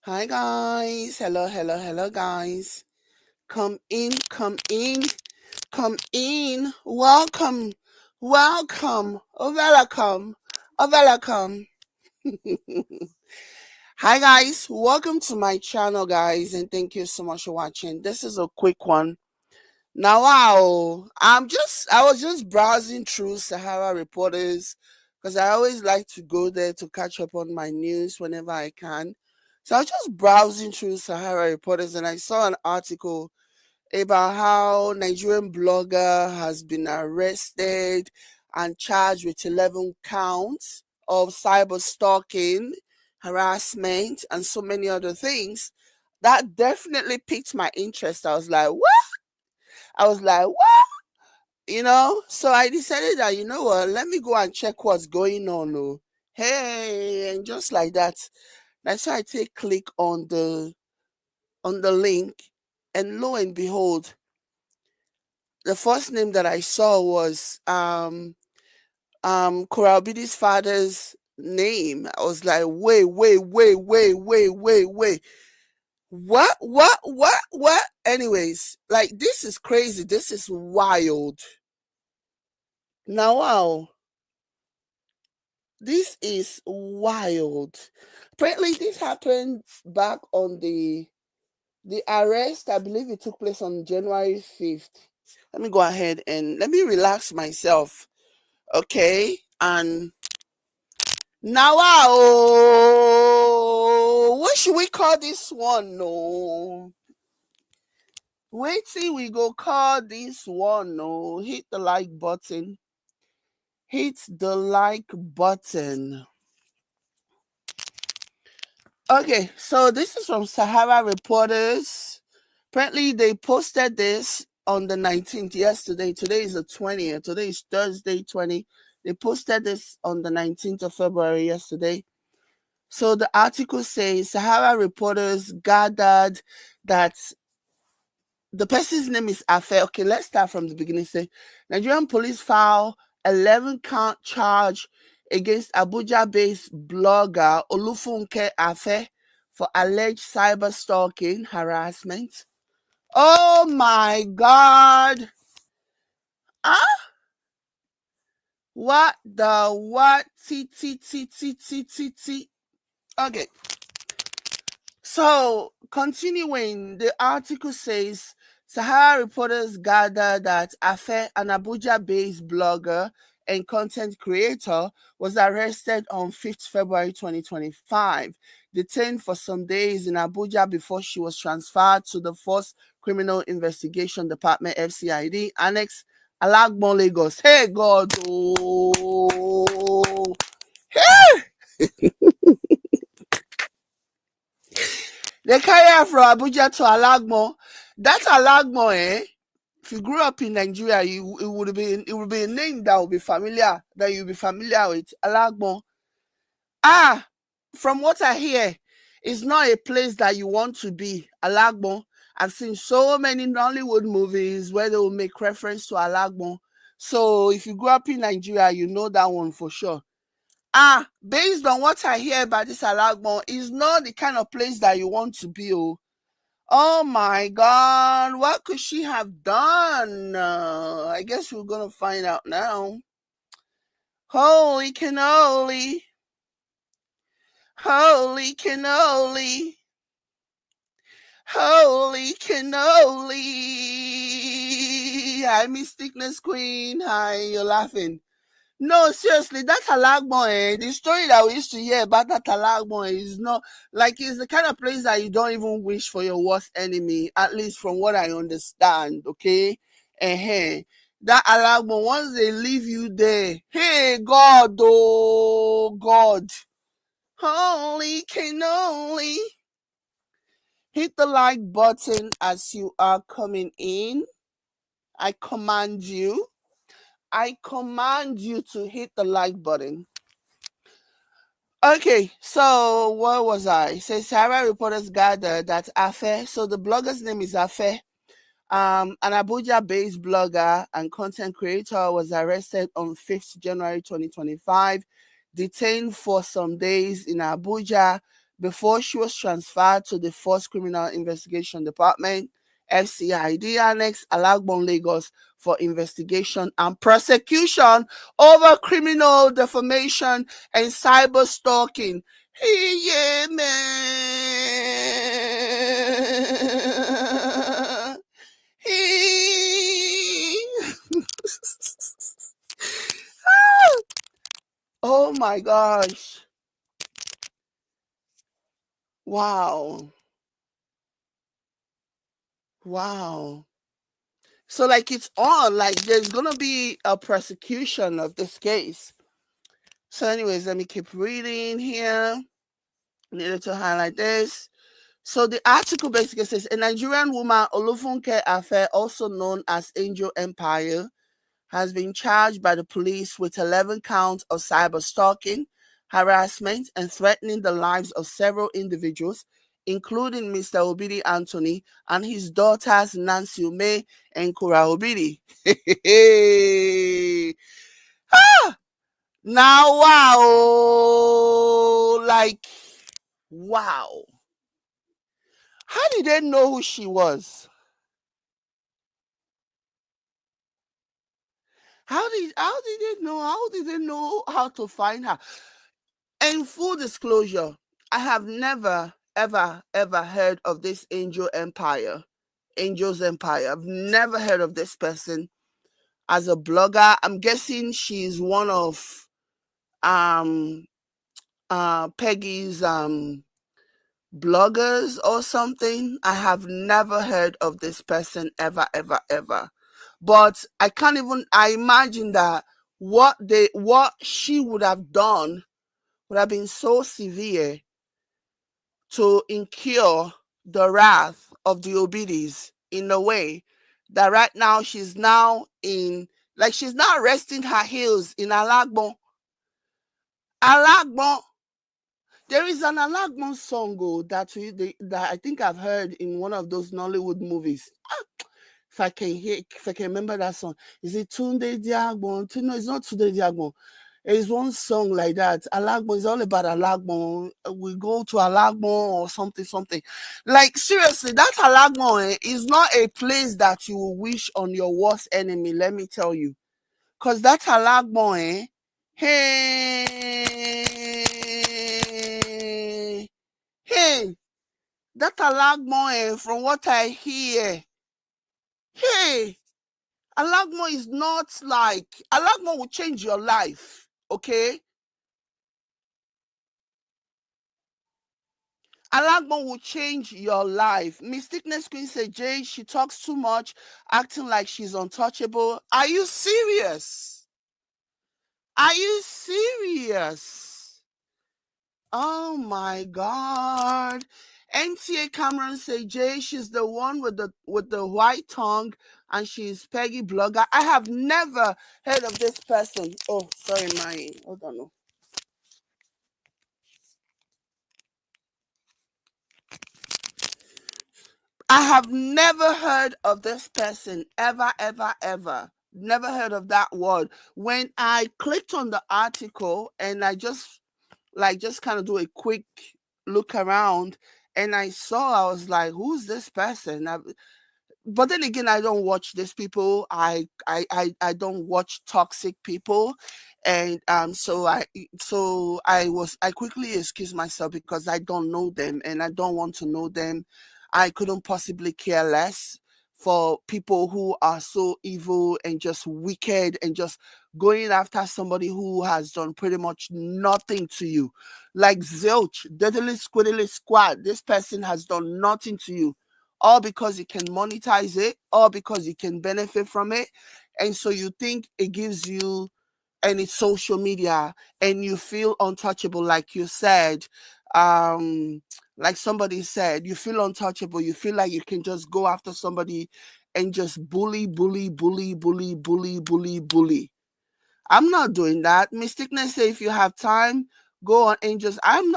Hi guys. Hello guys. Come in, come in, come in. Welcome. Welcome. Welcome. Welcome. Hi guys. Welcome to my channel guys and thank you so much for watching. This is a quick one. Now wow. I was just browsing through Sahara Reporters because I always like to go there to catch up on my news whenever I can. So I was just browsing through Sahara Reporters and I saw an article about how Nigerian blogger has been arrested and charged with 11 counts of cyberstalking, harassment, and so many other things. That definitely piqued my interest. I was like, what? I was like, what? So I decided that, you know what, let me go and check what's going on. Oh. Hey, and just like that, that's why I take click on the link, and lo and behold, the first name that I saw was Korra Obidi's father's name. I was like, wait. What? Anyways, like this is crazy. This is wild. Now wow. This is wild. Apparently this happened back on the arrest, I believe it took place on January 5th. Let me go ahead and let me relax myself. Okay? And now, what should we call this one? No. Wait till we go call this one. No. Hit the like button. Hit the like button. Okay, so this is from Sahara Reporters. Apparently, they posted this on the 19th yesterday. Today is the 20th. Today is Thursday 20. They posted this on the 19th of February yesterday. So the article says Sahara Reporters gathered that the person's name is Afe. Okay, let's start from the beginning. Say Nigerian police file 11 count charge against Abuja-based blogger Olufunke Afe for alleged cyber stalking harassment. Oh my God! Ah, what the what? T. Okay, so, continuing, the article says Sahara reporters gathered that Afe, an Abuja based blogger and content creator, was arrested on 5th February 2025, detained for some days in Abuja before she was transferred to the Force Criminal Investigation Department FCID, Annex Alagbo, Lagos. Hey, God! Oh. Hey! They carry her from Abuja to Alagbo. That Alagbo, if you grew up in Nigeria, it would be a name that would be familiar, that you'll be familiar with. Alagbo. Ah, from what I hear, it's not a place that you want to be. Alagbo. I've seen so many Nollywood movies where they will make reference to Alagbo. So if you grew up in Nigeria, you know that one for sure. Based on what I hear about this Alagbo, it's not the kind of place that you want to be. Oh my God, what could she have done? I guess we're gonna find out now. Holy cannoli. Holy cannoli. Holy cannoli. Hi, Miss Thickness Queen. Hi, you're laughing. No, seriously, that Alagbo, the story that we used to hear about that Alagbo is not like it's the kind of place that you don't even wish for your worst enemy, at least from what I understand, okay? That Alagbo, once they leave you there, hey God, oh God, holy cannoli. Hit the like button as you are coming in. I command you. I command you to hit the like button. Okay, so what was I? It says Sarah reporters gathered that Afe, so the blogger's name is Afe, an Abuja-based blogger and content creator, was arrested on 5th January 2025, detained for some days in Abuja before she was transferred to the Force Criminal Investigation Department, FCID Annex, Alagbo, Lagos, for investigation and prosecution over criminal defamation and cyberstalking. Yeah, man. Oh my gosh. Wow. Wow. So like it's on, like there's gonna be a prosecution of this case. So anyways, let me keep reading here. Needed to highlight this. So the article basically says a Nigerian woman, Olufunke Afe, also known as Angel Empire, has been charged by the police with 11 counts of cyber stalking, harassment, and threatening the lives of several individuals, including Mr. Obidi Anthony and his daughters Nancy Ume and Korra Obidi. Ah! Now, wow! Like, wow. How did they know who she was? How did they know? How did they know how to find her? In full disclosure, I have never, ever, ever heard of this Angel's Empire. I've never heard of this person as a blogger. I'm guessing she's one of um Peggy's bloggers or something. I have never heard of this person ever, ever, ever. But I imagine that what she would have done would have been so severe to incur the wrath of the Obidis in a way that right now she's now resting her heels in Alagbo. Alagbo. There is an Alagbo song that I think I've heard in one of those Nollywood movies. If I can remember that song, is it Tunde Diagbon? No, it's not Tunde Diagbon. There's one song like that. Alagbo is all about Alagbo. We go to Alagbo or something, something. Like seriously, that Alagbo is not a place that you will wish on your worst enemy. Let me tell you, cause that Alagbo, hey, hey, that Alagbo, from what I hear, hey. Alagmo is not like Alagmo will change your life, okay? Alagmo will change your life. Mistakeness Queen said, Jay, she talks too much, acting like she's untouchable. Are you serious? Are you serious? Oh my God. NTA Cameron say Jay, she's the one with the white tongue and she's Peggy blogger. I have never heard of this person. Oh, sorry, hold on. I have never heard of this person ever, ever, ever. Never heard of that word. When I clicked on the article and I just kind of do a quick look around and I saw, I was like, who's this person? But then again, I don't watch these people. I don't watch toxic people, and I quickly excused myself because I don't know them and I don't want to know them. I couldn't possibly care less for people who are so evil and just wicked and just going after somebody who has done pretty much nothing to you. Like zilch, diddly squiddly squad. This person has done nothing to you, all because you can monetize it, all because you can benefit from it. And so you think it gives you any social media and you feel untouchable, like you said. Like somebody said, you feel untouchable, you feel like you can just go after somebody and just bully, bully, bully, bully, bully, bully, bully. I'm not doing that. Mistakeness say if you have time, go on Angels. I don't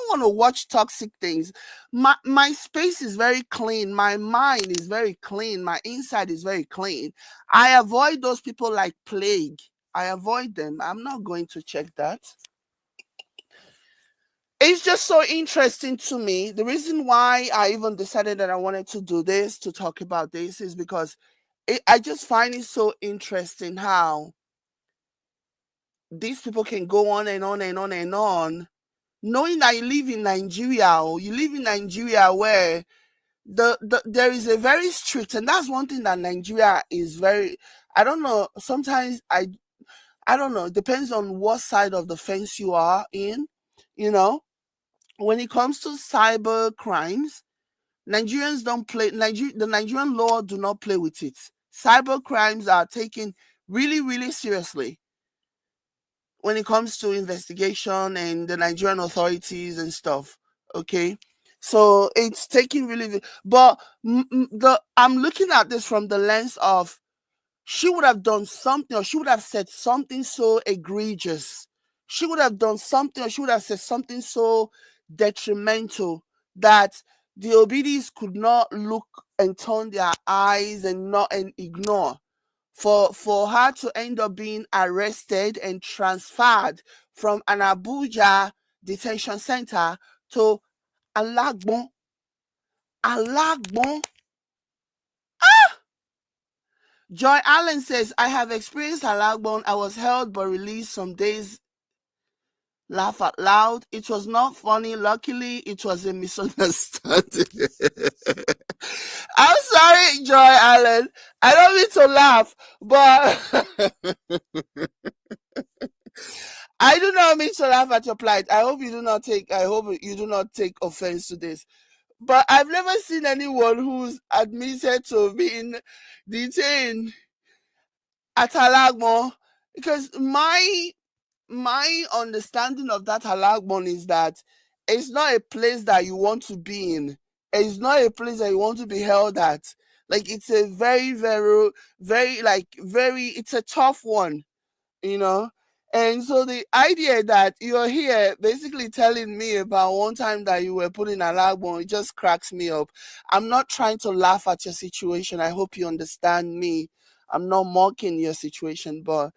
want to watch toxic things. My space is very clean. My mind is very clean. My inside is very clean. I avoid those people like plague. I avoid them. I'm not going to check that. It's just so interesting to me. The reason why I even decided that I wanted to do this, to talk about this, is because I just find it so interesting how these people can go on and on and on and on, knowing that you live in Nigeria, or you live in Nigeria where there is a very strict, and that's one thing that Nigeria is very, I don't know, sometimes I don't know, it depends on what side of the fence you are in, you know. When it comes to cyber crimes, Nigerians don't play. The Nigerian law do not play with it. Cyber crimes are taken really, really seriously when it comes to investigation and the Nigerian authorities and stuff. Okay, so it's taking really, but I'm looking at this from the lens of, she would have done something, or she would have said something so egregious. She would have done something, or she would have said something so detrimental that the Obidis could not look and turn their eyes and not and ignore. For her to end up being arrested and transferred from an Abuja detention center to Alagbo. Alagbo. Joy Allen says, I have experienced Alagbo. I was held but released some days. Laugh out loud. It was not funny. Luckily, it was a misunderstanding. I'm sorry, Joy Allen. I don't mean to laugh, but I do not mean to laugh at your plight. I hope you do not take. I hope you do not take offense to this. But I've never seen anyone who's admitted to being detained at Alagmo, because my understanding of that Halagbon is that it's not a place that you want to be in. It's not a place that you want to be held at. Like, it's a very, very, very, like, very, it's a tough one, you know? And so the idea that you're here basically telling me about one time that you were put in Halagbon, it just cracks me up. I'm not trying to laugh at your situation. I hope you understand me. I'm not mocking your situation, but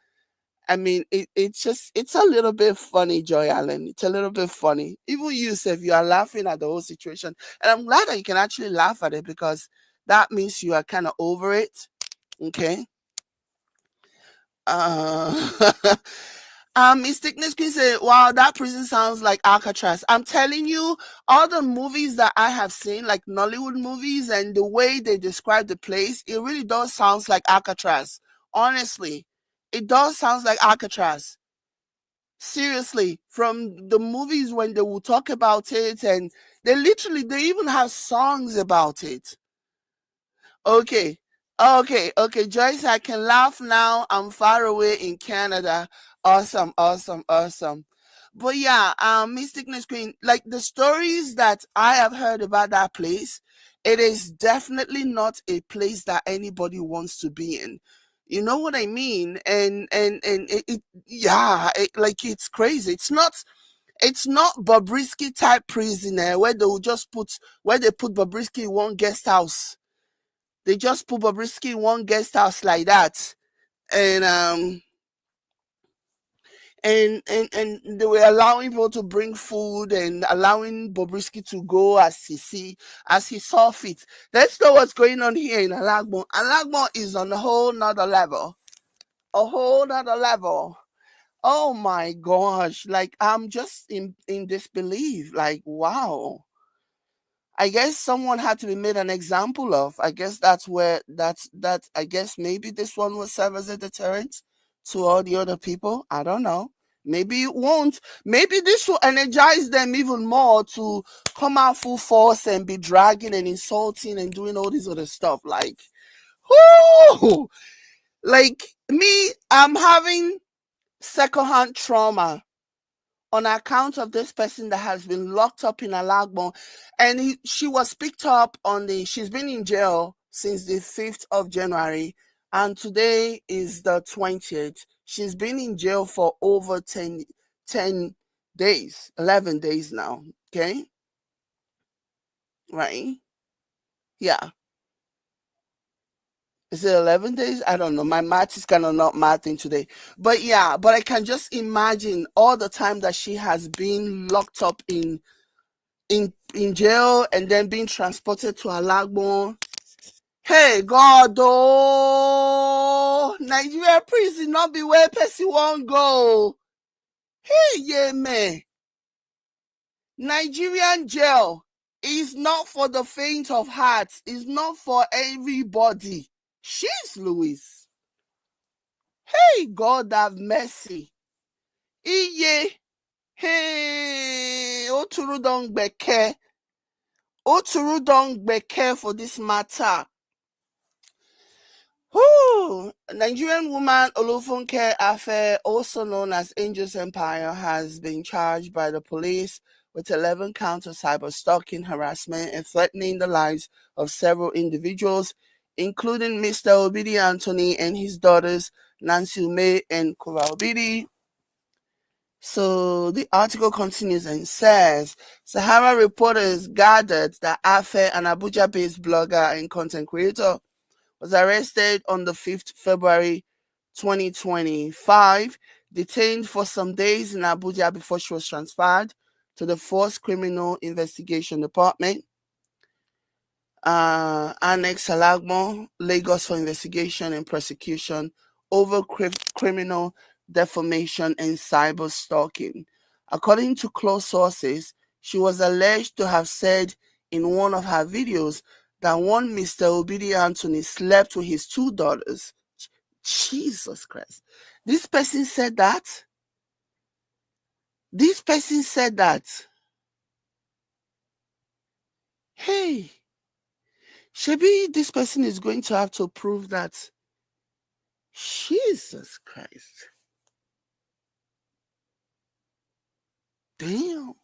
I mean, it's a little bit funny, Joy Allen. It's a little bit funny. Even you, Seth, you are laughing at the whole situation. And I'm glad that you can actually laugh at it, because that means you are kind of over it. Okay. Uh, Mystic Niskin said, wow, that prison sounds like Alcatraz. I'm telling you, all the movies that I have seen, like Nollywood movies, and the way they describe the place, it really does sounds like Alcatraz. Honestly, it does sounds like Alcatraz. Seriously, from the movies when they will talk about it, and they even have songs about it. Okay. Okay. Joyce, I can laugh now. I'm far away in Canada. Awesome, awesome, awesome. But yeah, Mystic Ness Queen, like the stories that I have heard about that place, it is definitely not a place that anybody wants to be in. You know what I mean? And yeah, like, it's crazy. It's not Bobrisky type prison, where they will just put where they put Bobrisky in one guest house. They just put Bobrisky in one guest house like that, and and they were allowing people to bring food and allowing Bobrisky to go as he saw fit. Let's know what's going on here in Alagbo. Alagbo is on a whole nother level. A whole nother level. Oh my gosh. Like, I'm just in disbelief. Like, wow. I guess someone had to be made an example of. I guess that I guess maybe this one will serve as a deterrent to all the other people. I don't know. Maybe it won't. Maybe this will energize them even more to come out full force and be dragging and insulting and doing all this other stuff. Like, whoo! Like me, I'm having secondhand trauma on account of this person that has been locked up in Alagbo, and she was picked up she's been in jail since the 5th of January, and today is the 20th. She's been in jail for over 10 days, 11 days now. Okay. Right. Yeah. Is it 11 days? I don't know. My math is kind of not mathing today. But yeah, but I can just imagine all the time that she has been locked up in jail and then being transported to Alagbo. Hey God, oh, Nigeria prison not be where person won't go. Hey, yeah, man. Nigerian jail is not for the faint of heart. It's not for everybody. She's Louis. Hey, God have mercy. Iye. Hey, Oturu don gbeke. Oturu don gbeke for this matter. Whew. Nigerian woman Olufunke Afe, also known as Angel's Empire, has been charged by the police with 11 counts of cyberstalking, harassment, and threatening the lives of several individuals, including Mr. Obidi Anthony and his daughters Nancy Ume and Korra Obidi. So the article continues and says, Sahara reporters gathered that Afe, an Abuja-based blogger and content creator, was arrested on the 5th February 2025, detained for some days in Abuja before she was transferred to the Force Criminal Investigation Department, Annex Alagbo, Lagos, for investigation and prosecution over criminal defamation and cyber stalking. According to close sources, she was alleged to have said in one of her videos that one Mr. Obidi Anthony slept with his two daughters. Jesus Christ. This person said that? This person said that? Hey, Shebi, this person is going to have to prove that. Jesus Christ. Damn.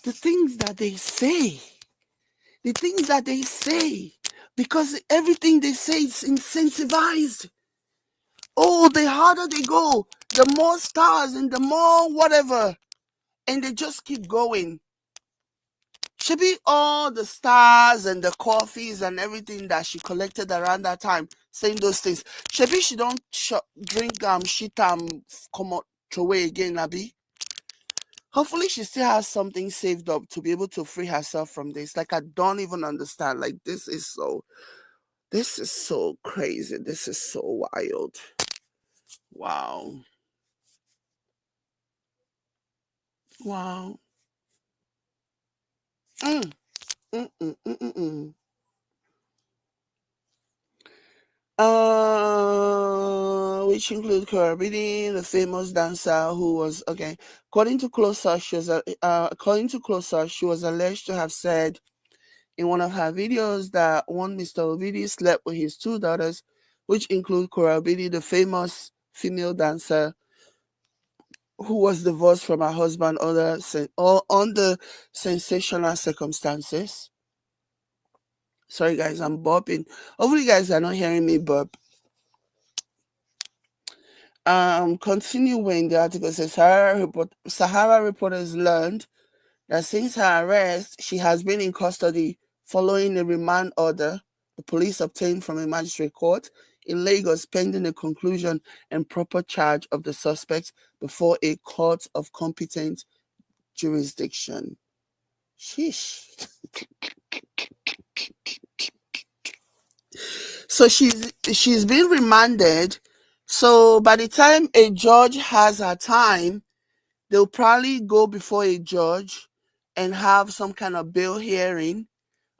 The things that they say. The things that they say. Because everything they say is incentivized. Oh, the harder they go, the more stars and the more whatever. And they just keep going. Should be all the stars and the coffees and everything that she collected around that time, saying those things. Shebi she don't drink shit come out away again, Abi. Hopefully she still has something saved up to be able to free herself from this. Like I don't even understand. Like this is so crazy. This is so wild. Wow. Wow. Mm, mm, mm, mm, mm, mm. Which include Korra, the famous dancer who was okay. According to closer, she was alleged to have said in one of her videos that one Mr. Obidi slept with his two daughters, which include Korra Obidi, the famous female dancer who was divorced from her husband under sensational circumstances. Sorry guys, I'm burping. Hopefully you guys are not hearing me burp. Continuing, the article says Sahara reporters learned that since her arrest, she has been in custody following a remand order the police obtained from a magistrate court in Lagos pending the conclusion and proper charge of the suspect before a court of competent jurisdiction. Sheesh. So she's been remanded. So by the time a judge has her time, they'll probably go before a judge and have some kind of bail hearing,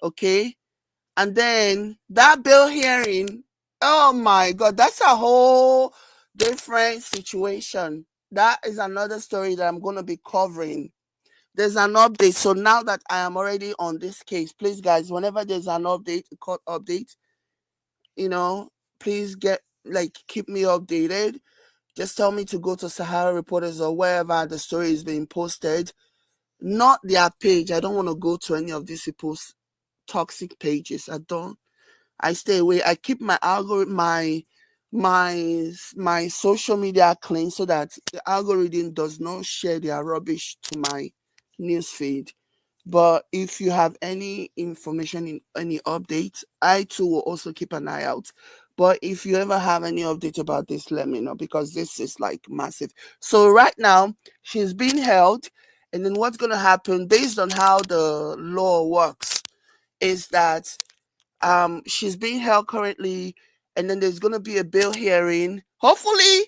okay? And then that bail hearing, oh my God, that's a whole different situation. That is another story that I'm going to be covering. There's an update. So now that I am already on this case, please, guys, whenever there's an update, a court update, please keep me updated. Just tell me to go to Sahara Reporters or wherever the story is being posted. Not their page. I don't want to go to any of these people's toxic pages. I stay away. I keep my algorithm, my social media clean so that the algorithm does not share their rubbish to my newsfeed. But if you have any information in any updates, I too will also keep an eye out. But if you ever have any update about this, let me know, because this is like massive. So right now she's being held, and then what's gonna happen based on how the law works is that she's being held currently, and then there's going to be a bail hearing. Hopefully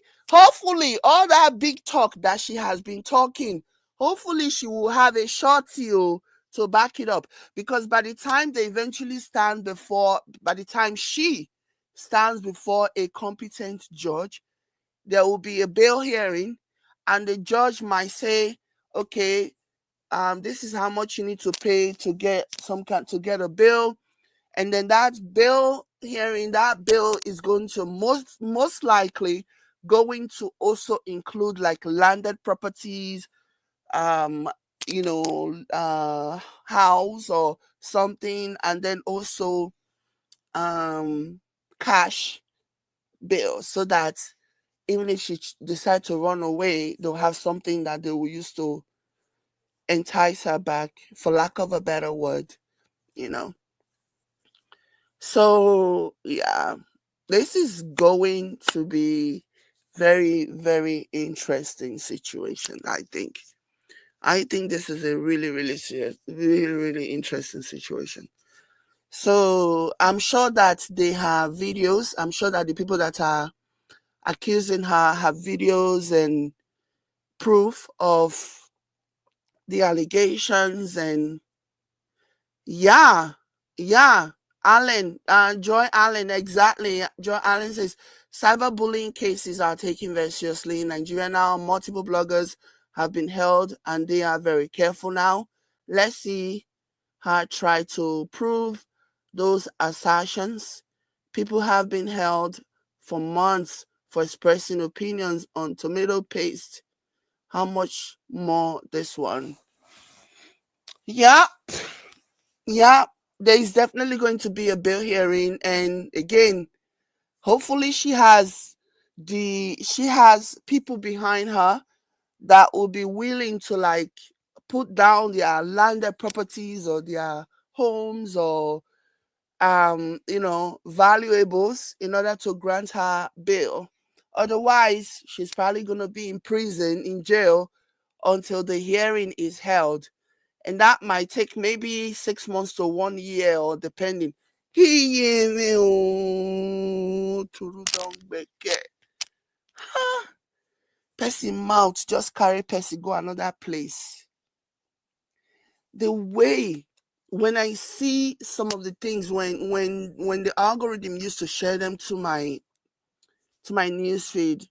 all that big talk that she has been talking, hopefully she will have a short deal to back it up, because by the time they eventually by the time she stands before a competent judge, there will be a bail hearing, and the judge might say, okay, this is how much you need to pay to get to get a bail. And then that bill is going to most likely going to also include like landed properties, um house or something, and then also um cash bill, so that even if she decide to run away, they'll have something that they will use to entice her back, for lack of a better word, you know. So, yeah, this is going to be very, very interesting situation, I think. I think this is a really, really serious, really, really interesting situation. So, I'm sure that they have videos. I'm sure that the people that are accusing her have videos and proof of the allegations. And yeah, yeah. Joy Allen, exactly. Joy Allen says cyberbullying cases are taken very seriously in Nigeria now. Multiple bloggers have been held and they are very careful now. Let's see her try to prove those assertions. People have been held for months for expressing opinions on tomato paste. How much more this one? Yeah, yeah, there is definitely going to be a bail hearing, and again, hopefully she has people behind her that will be willing to like put down their landed properties or their homes or valuables in order to grant her bail. Otherwise, she's probably going to be in prison, in jail, until the hearing is held, and that might take maybe 6 months to 1 year, or depending. Person mouth just carry person go another place. The way when I see some of the things, when the algorithm used to share them to my news feed,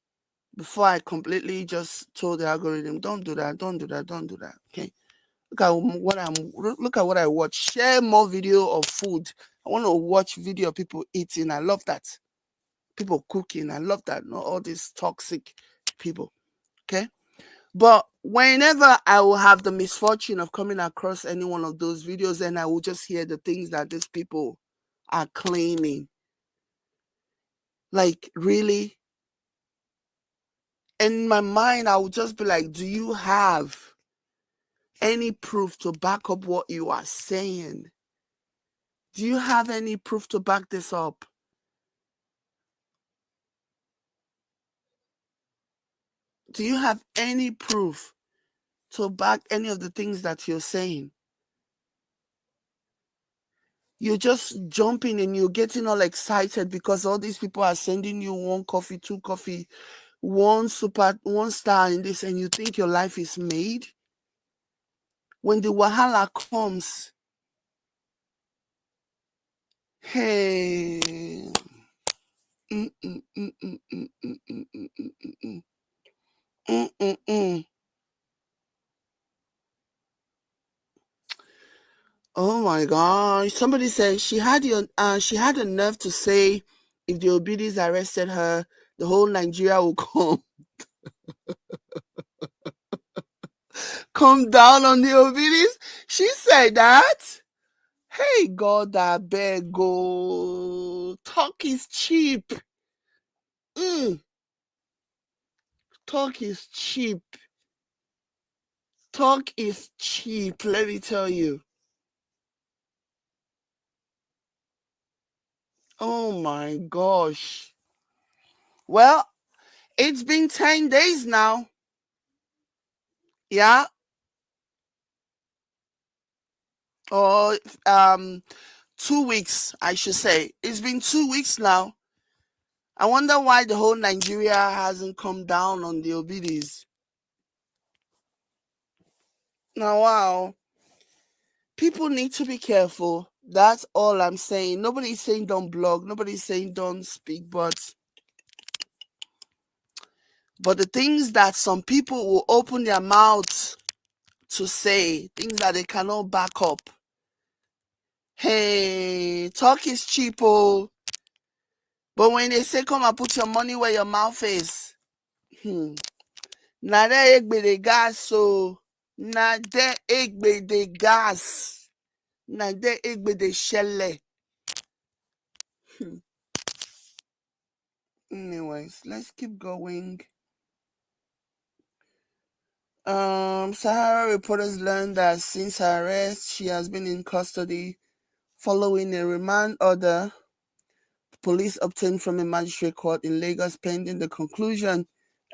before I completely just told the algorithm, don't do that, don't do that, don't do that. Okay. Look at what I watch. Share more video of food. I want to watch video of people eating. I love that. People cooking. I love that. Not all these toxic people. Okay. But whenever I will have the misfortune of coming across any one of those videos, and I will just hear the things that these people are claiming. Like, really? In my mind, I will just be like, do you have any proof to back up what you are saying? Do you have any proof to back this up? Do you have any proof to back any of the things that you're saying? You're just jumping and you're getting all excited because all these people are sending you one coffee, two coffee, one star in this, and you think your life is made. When the wahala comes, hey, mm, mm, mm, mm, mm, mm, mm, mm, mm, mm, mm, mm, mm. Oh my gosh! Somebody said she had a nerve to say if the Obidis arrested her, the whole Nigeria will come down on the Obidis. She said that. Hey God, I beg go. Talk is cheap. Mm, talk is cheap. Talk is cheap, let me tell you. Oh my gosh. Well, it's been 10 days now. Yeah. Or 2 weeks, I should say. It's been 2 weeks now. I wonder why the whole Nigeria hasn't come down on the Obidis. Now, wow. People need to be careful. That's all I'm saying. Nobody's saying don't blog. Nobody's saying don't speak. But the things that some people will open their mouths to say, things that they cannot back up. Hey, talk is cheap, oh. But when they say come and put your money where your mouth is, na there egbe the gas, so na there egbe the gas, na there egbe the shelle. Anyways, let's keep going. Sahara reporters learned that since her arrest, she has been in custody following a remand order police obtained from a magistrate court in Lagos pending the conclusion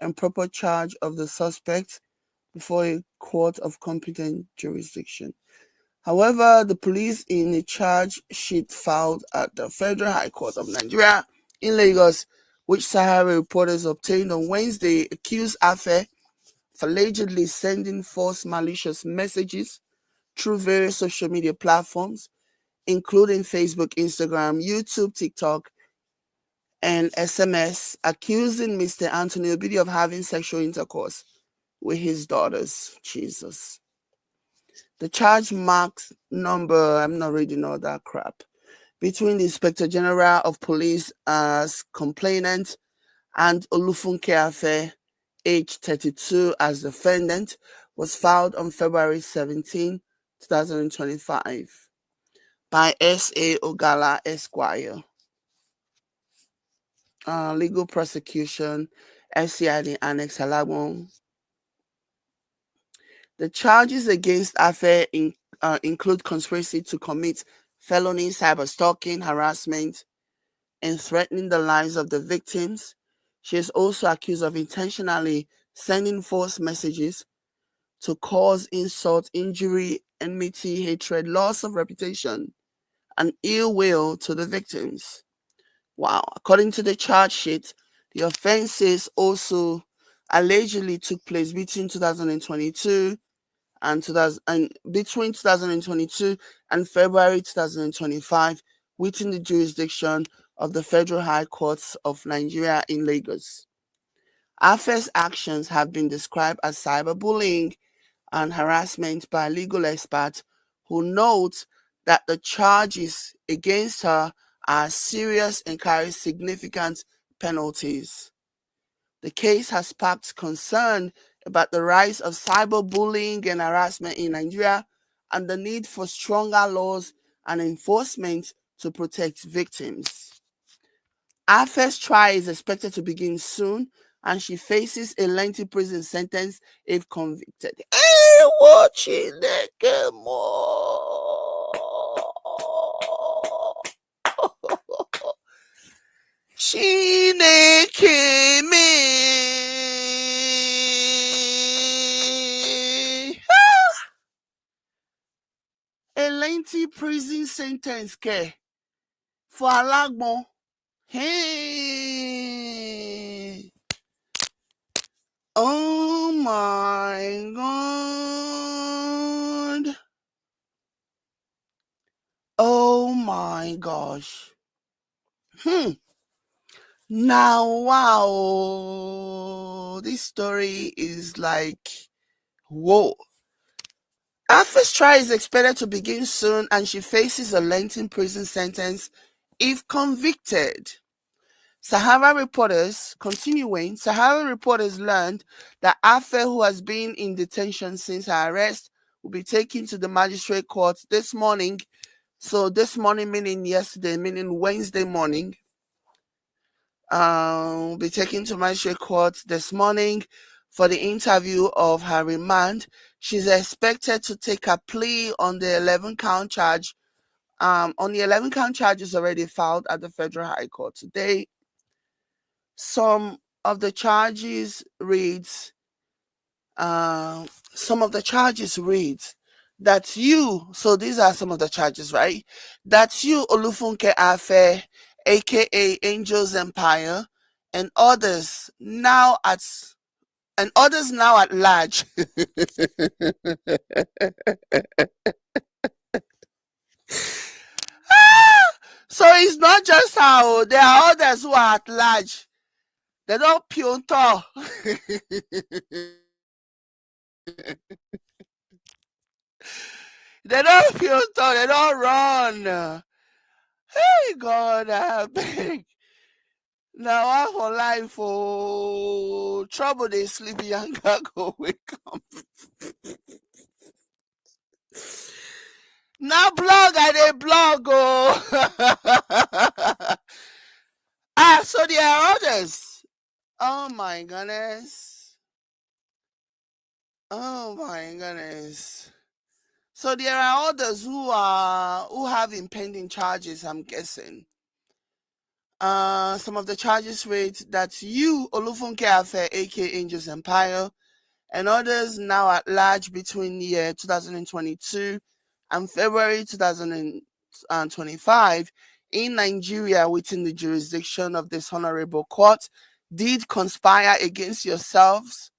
and proper charge of the suspect before a court of competent jurisdiction. However, the police in a charge sheet filed at the Federal High Court of Nigeria in Lagos, which Sahara reporters obtained on Wednesday, accused Afe for allegedly sending false malicious messages through various social media platforms, including Facebook, Instagram, YouTube, TikTok, and SMS, accusing Mr. Anthony Obidi of having sexual intercourse with his daughters. Jesus. The charge marks number, I'm not reading all that crap, between the Inspector General of Police as complainant and Olufunke Afe, age 32, as defendant, was filed on February 17, 2025 by S.A. Ogala Esquire. Legal prosecution, FCID Annex Alagbo. The charges against Afe include conspiracy to commit felony, cyberstalking, harassment, and threatening the lives of the victims. She is also accused of intentionally sending false messages to cause insult, injury, enmity, hatred, loss of reputation, and ill will to the victims. Wow. According to the charge sheet, the offenses also allegedly took place between 2022 and between 2022 and February 2025 within the jurisdiction of the Federal High Courts of Nigeria in Lagos. Afe's actions have been described as cyberbullying and harassment by legal experts who note that the charges against her are serious and carry significant penalties. The case has sparked concern about the rise of cyberbullying and harassment in Nigeria and the need for stronger laws and enforcement to protect victims. Her first trial is expected to begin soon, and she faces a lengthy prison sentence if convicted. Hey, watching the more. Chineke me. A lengthy prison sentence for Alagbo. Hey. Oh my God. Oh my gosh. Now, wow. This story is like, whoa. Her first trial is expected to begin soon, and she faces a lengthy prison sentence if convicted. Sahara reporters learned that Afe, who has been in detention since her arrest, will be taken to the magistrate court this morning. So this morning meaning yesterday, meaning Wednesday morning. Will be taken to magistrate court this morning for the interview of her remand. She's expected to take a plea on the 11 count charge. On the 11 count charges already filed at the Federal High Court today. Some of the charges reads, uh, some of the charges reads that you, so these are some of the charges, right? That you, Olufunke Afe, aka Angels Empire, and others now at large. So it's not just how there are others who are at large. They don't pionto. They don't pionto. They don't run. Hey God, I beg. Now I for life, oh, trouble they sleep younger go wake up. Now blog I they blog oh. So there are others. Oh my goodness. Oh my goodness. So there are others who have impending charges, I'm guessing. Some of the charges read that you, Olufunke Afe, aka Angels Empire, and others now at large between year 2022 and February 2025 in Nigeria within the jurisdiction of this honorable court did conspire against yourselves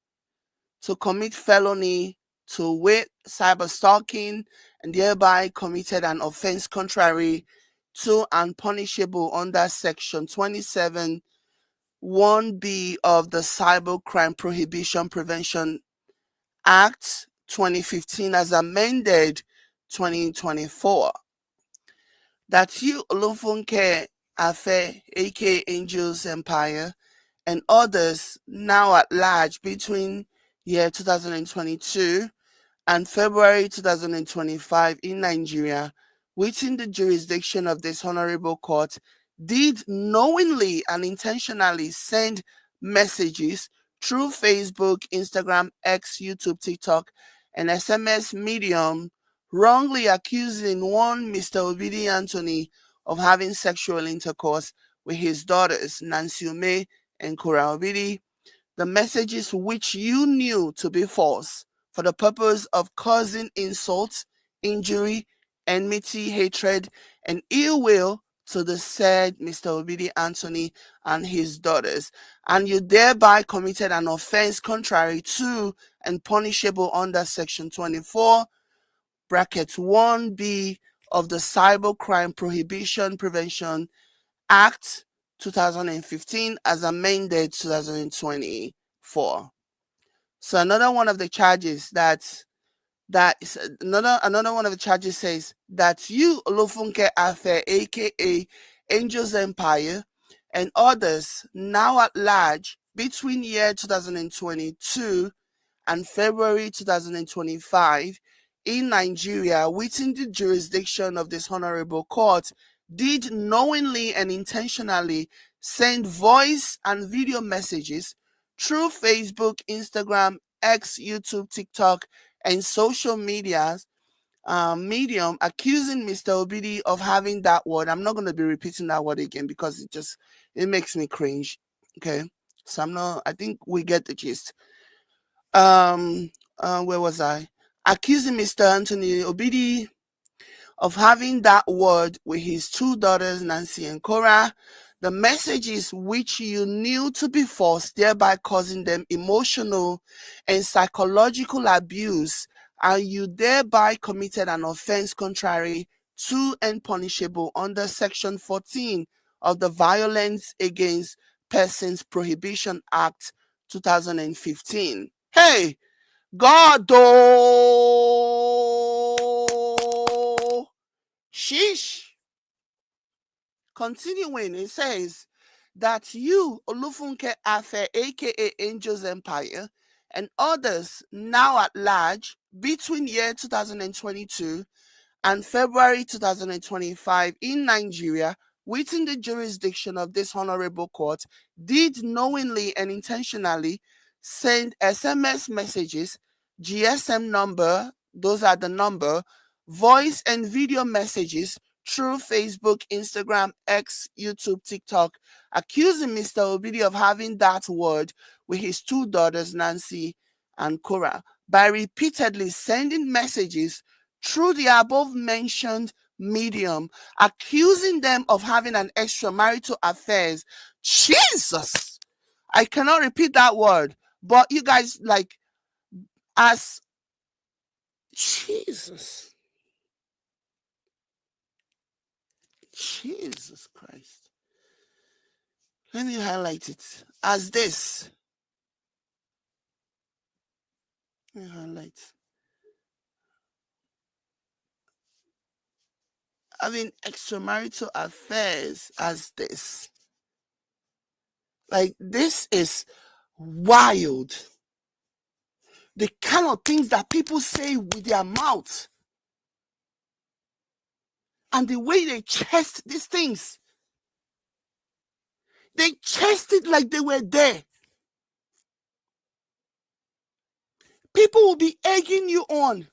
to commit felony, to wit cyberstalking, and thereby committed an offense contrary to and punishable under section 27 1B of the Cybercrime Prohibition Prevention Act 2015 as amended 2024. That you, Olufunke Afe, aka Angels Empire, and others now at large between year 2022 and February 2025 in Nigeria, within the jurisdiction of this honorable court, did knowingly and intentionally send messages through Facebook, Instagram, X, YouTube, TikTok, and SMS medium, wrongly accusing one Mr. Obidi Anthony of having sexual intercourse with his daughters, Nancy Ume and Korra Obidi, the messages which you knew to be false for the purpose of causing insult, injury, enmity, hatred, and ill will to the said Mr. Obidi Anthony and his daughters, and you thereby committed an offense contrary to and punishable under Section 24, bracket 1B of the Cybercrime Prohibition Prevention Act 2015 as amended 2024. So another one of the charges that is another one of the charges says that you, Olofunke Afe, aka Angels Empire, and others now at large between year 2022 and February 2025 in Nigeria within the jurisdiction of this honorable court did knowingly and intentionally send voice and video messages through Facebook, Instagram, X, YouTube, TikTok, and social medias medium accusing Mr. Obidi of having that word. I'm not going to be repeating that word again because it makes me cringe. Okay, so I think we get the gist. Where was I? Accusing Mr. Anthony Obidi of having that word with his two daughters, Nancy and Korra. The messages which you knew to be false, thereby causing them emotional and psychological abuse, and you thereby committed an offense contrary to and punishable under Section 14 of the Violence Against Persons Prohibition Act 2015. Hey, God, oh, sheesh. Continuing, it says that you, Olufunke Afe, aka Angels Empire, and others now at large between year 2022 and February 2025 in Nigeria within the jurisdiction of this honorable court did knowingly and intentionally send SMS messages, GSM number, those are the number, voice and video messages through Facebook, Instagram, X, YouTube, TikTok, accusing Mr. Obidi of having that word with his two daughters, Nancy and Korra, by repeatedly sending messages through the above mentioned medium, accusing them of having an extramarital affairs. Jesus! I cannot repeat that word, but you guys, like, as Jesus. Jesus Christ. Let me highlight it as this. Let me highlight. Having extramarital affairs as this. Like, this is wild. The kind of things that people say with their mouth. And the way they chest these things. They chest it like they were there. People will be egging you on,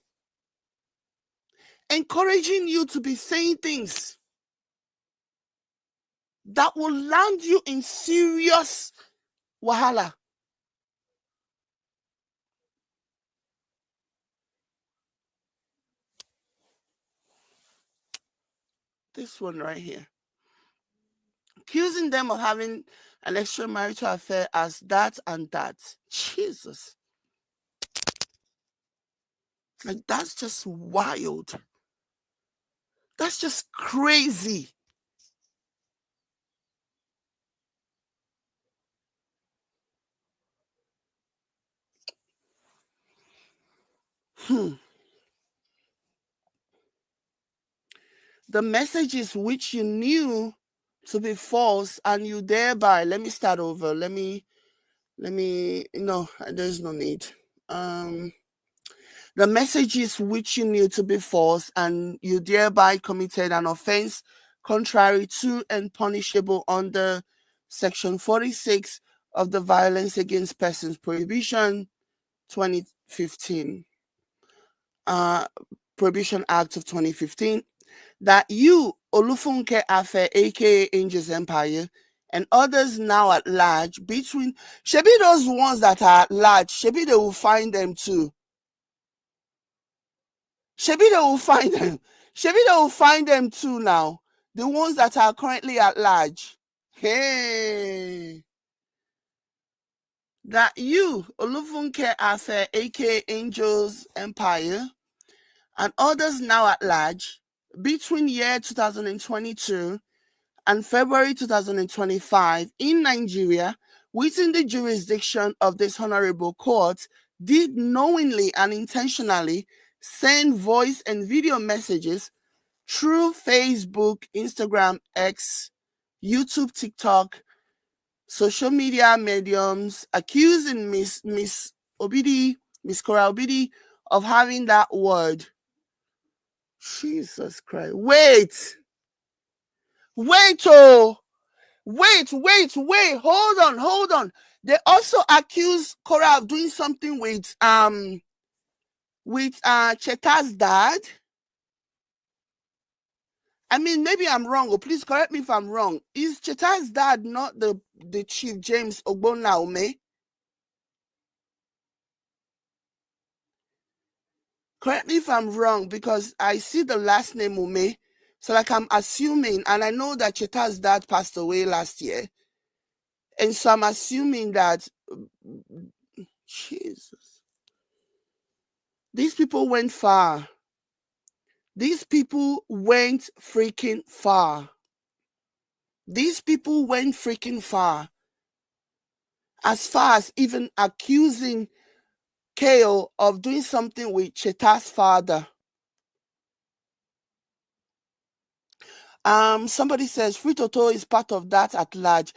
encouraging you to be saying things that will land you in serious wahala. This one right here. Accusing them of having an extramarital affair as that and that. Jesus. Like, that's just wild. That's just crazy. The messages which you knew to be false and you thereby, let me start over. Let me, no, there's no need. The messages which you knew to be false and you thereby committed an offense contrary to and punishable under Section 46 of the Violence Against Persons Prohibition 2015, Prohibition Act of 2015, that you, Olufunke Afe, aka Angels Empire, and others now at large, between, shebi those ones that are at large, shebi they will find them too. Shebi they will find them. Shebi they will find them too now. The ones that are currently at large. Hey. That you, Olufunke Afe, aka Angels Empire, and others now at large, between year 2022 and February 2025 in Nigeria, within the jurisdiction of this honorable court, did knowingly and intentionally send voice and video messages through Facebook, Instagram, X, YouTube, TikTok, social media mediums, accusing Miss Obidi, Miss Korra Obidi, of having that word. Jesus Christ. Wait, oh. Wait, hold on. They also accuse Korra of doing something with Cheta's dad. I mean, maybe I'm wrong, or please correct me if I'm wrong. Is Cheta's dad not the Chief James Ogbonnaume? Correct me if I'm wrong, because I see the last name Ume. So, like, I'm assuming, and I know that Cheta's dad passed away last year. And so I'm assuming that, Jesus, these people went far. These people went freaking far. These people went freaking far. As far as even accusing Kale of doing something with Cheta's father. Somebody says Free Toto is part of that at large.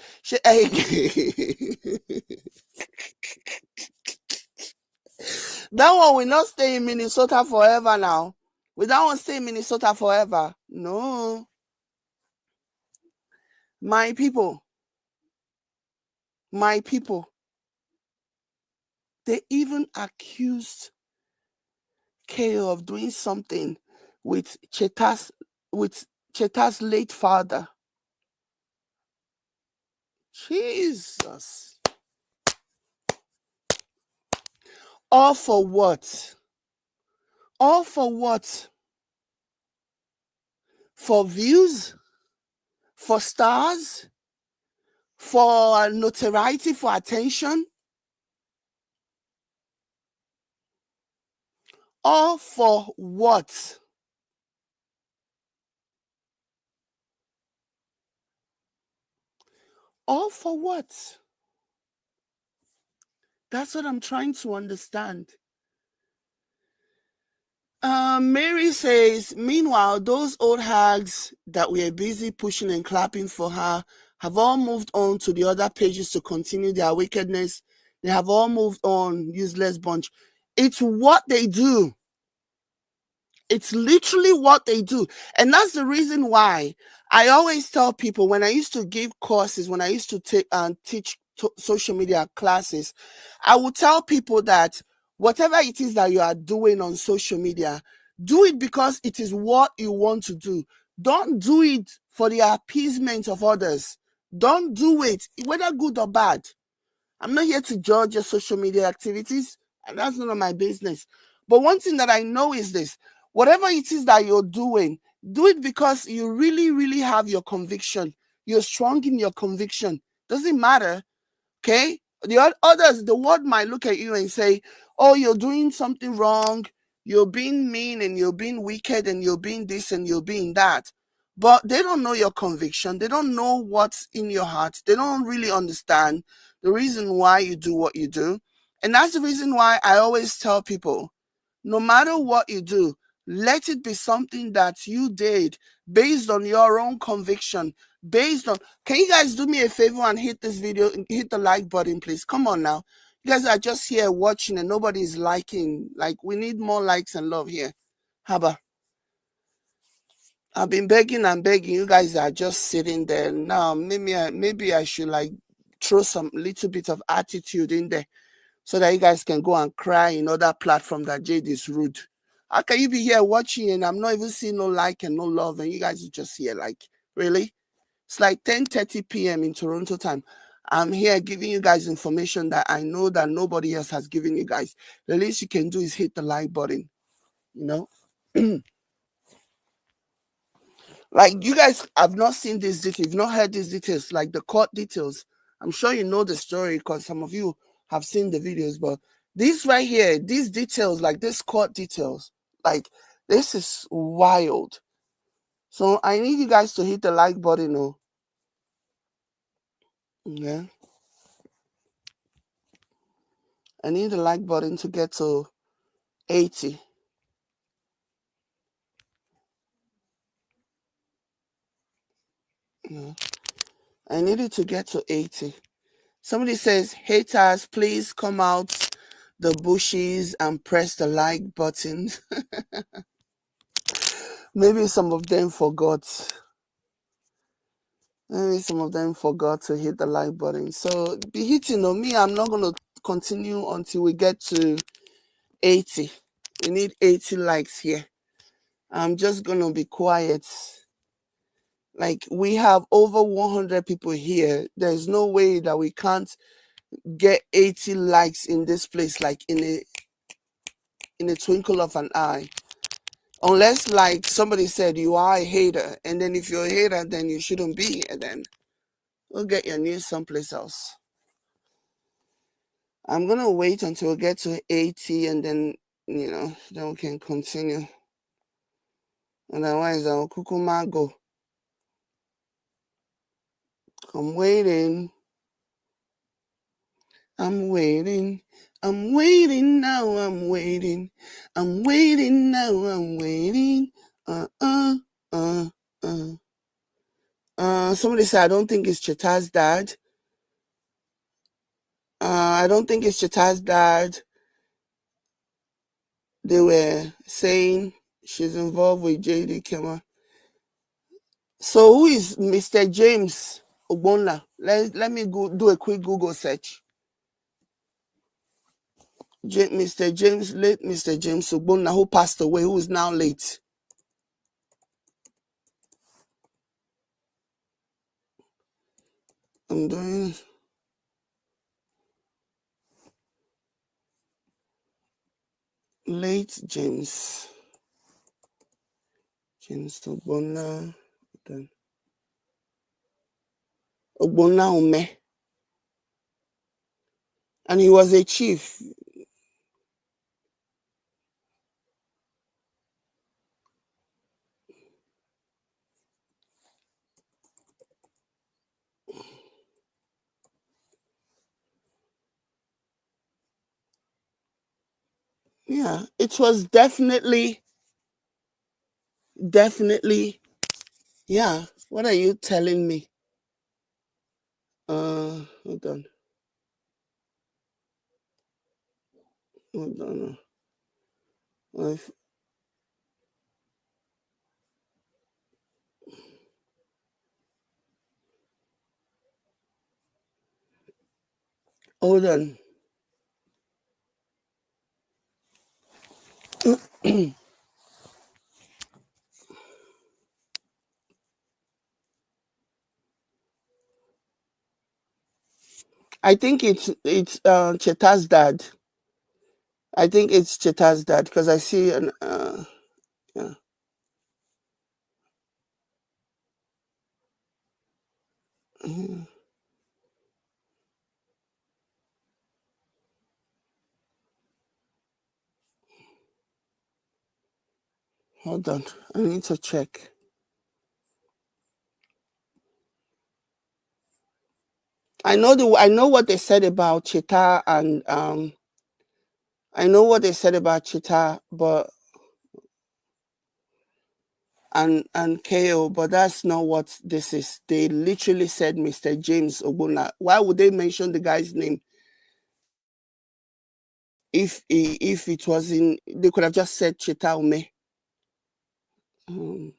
That one will not stay in Minnesota forever now. Will that one stay in Minnesota forever? No. My people. They even accused KO of doing something with Cheta's late father. Jesus. All for what? All for what? For views? For stars? For notoriety? For attention? All for what? All for what? That's what I'm trying to understand. Mary says, meanwhile, those old hags that were busy pushing and clapping for her have all moved on to the other pages to continue their wickedness. They have all moved on, useless bunch. It's what they do. It's literally what they do. And that's the reason why I always tell people when I used to give courses, when I used to teach social media classes, I would tell people that whatever it is that you are doing on social media, do it because it is what you want to do. Don't do it for the appeasement of others. Don't do it, whether good or bad. I'm not here to judge your social media activities, and that's none of my business. But one thing that I know is this: whatever it is that you're doing, do it because you really, really have your conviction. You're strong in your conviction. Doesn't matter, okay? The others, the world might look at you and say, oh, you're doing something wrong. You're being mean and you're being wicked and you're being this and you're being that. But they don't know your conviction. They don't know what's in your heart. They don't really understand the reason why you do what you do. And that's the reason why I always tell people, no matter what you do, let it be something that you did based on your own conviction, based on, can you guys do me a favor and hit this video, hit the like button, please? Come on now. You guys are just here watching and nobody's liking. Like, we need more likes and love here. Haba. I've been begging and begging. You guys are just sitting there. Now, maybe I should like throw some little bit of attitude in there so that you guys can go and cry in other platform that Jade is rude. How can you be here watching and I'm not even seeing no like and no love and you guys are just here like, really? It's like 10:30 p.m. in Toronto time. I'm here giving you guys information that I know that nobody else has given you guys. The least you can do is hit the like button, you know? Like, you guys have not seen this detail, you've not heard these details, like the court details. I'm sure you know the story because some of you have seen the videos, but this right here, these details, like this court details, like this is wild. So I need you guys to hit the like button. Oh, yeah. I need the like button to get to 80. Yeah. I need it to get to 80. Somebody says, haters, please come out the bushes and press the like button. Maybe some of them forgot. Maybe some of them forgot to hit the like button. So be hitting on me. I'm not going to continue until we get to 80. We need 80 likes here. I'm just going to be quiet. Like, we have over 100 people here. There's no way that we can't get 80 likes in this place, like in a twinkle of an eye. Unless, like somebody said, you are a hater, and then if you're a hater, then you shouldn't be here. Then we'll get your news someplace else. I'm gonna wait until we get to 80, and then then we can continue. Otherwise, I'll kukuma go. I'm waiting. I'm waiting. I'm waiting now. I'm waiting. I'm waiting now. I'm waiting. Somebody said I don't think it's Cheta's dad. I don't think it's Cheta's dad. They were saying she's involved with JD Kema. So who is Mr. James Ogbonna? Let me go do a quick Google search. Mr. James, late Mr. James Ogbonna, who passed away, who is now late. I'm doing late James Ogbonna, then Ogbonna Ume, and he was a chief. Yeah, it was definitely. Yeah. What are you telling me? Hold on. Hold on. If- Hold on. I think it's Cheta's dad. I think it's Cheta's dad because I see an yeah. Mhm. Hold on. I need to check. I know what they said about Cheta and I know what they said about Cheta, but and KO, but that's not what this is. They literally said Mr. James Ogbonna. Why would they mention the guy's name if it was in? They could have just said Cheta Ume. Um,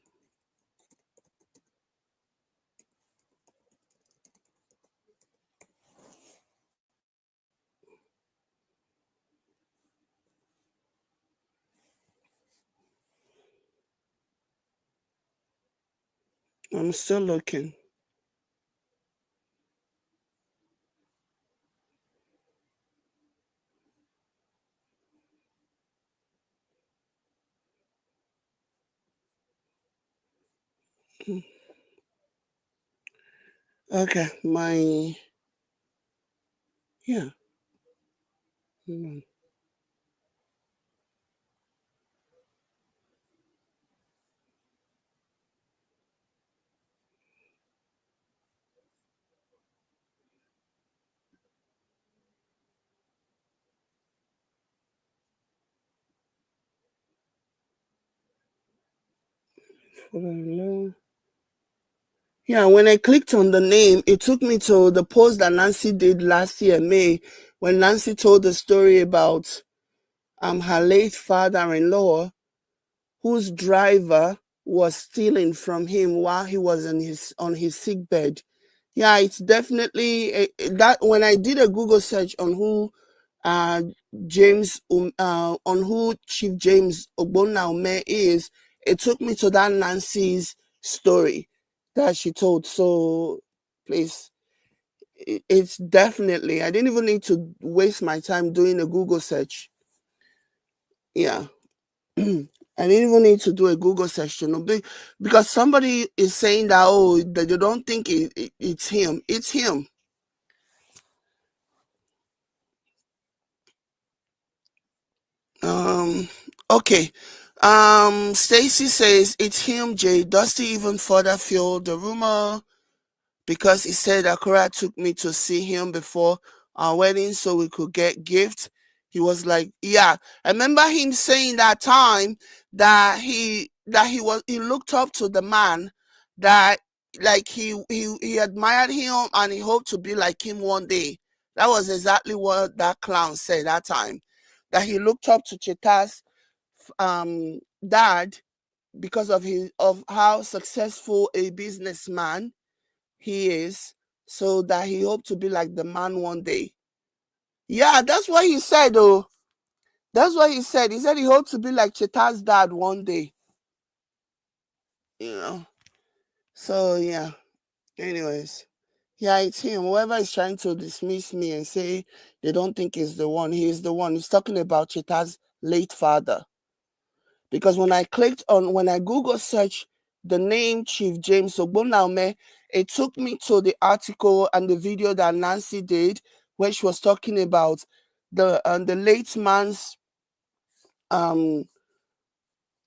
I'm still looking. Okay, my yeah. Mm, Yeah, when I clicked on the name, it took me to the post that Nancy did last year, May, when Nancy told the story about her late father-in-law, whose driver was stealing from him while he was on his sick bed. Yeah, it's definitely that when I did a Google search on who uh, on who Chief James Ogbonna is, it took me to that Nancy's story that she told. So, please, it's definitely. I didn't even need to waste my time doing a Google search. Yeah. I didn't even need to do a Google search to know because somebody is saying that that you don't think it's him. It's him. Um. Okay. Stacy says it's him. Jay Dusty even further fueled the rumor because he said that Korra took me to see him before our wedding so we could get gifts. He was like, yeah. I remember him saying that time that he looked up to the man that like he admired him and he hoped to be like him one day. That was exactly what that clown said that time. That he looked up to Cheta's dad because of how successful a businessman he is, so that he hoped to be like the man one day. Yeah, that's what he said though. That's what he said. He said he hoped to be like Cheta's dad one day. You know. So yeah. Anyways. Yeah, it's him. Whoever is trying to dismiss me and say they don't think he's the one, he is the one. He's talking about Cheta's late father. Because when I Google search the name Chief James Ogbonnaume, it took me to the article and the video that Nancy did, where she was talking about the late man's um,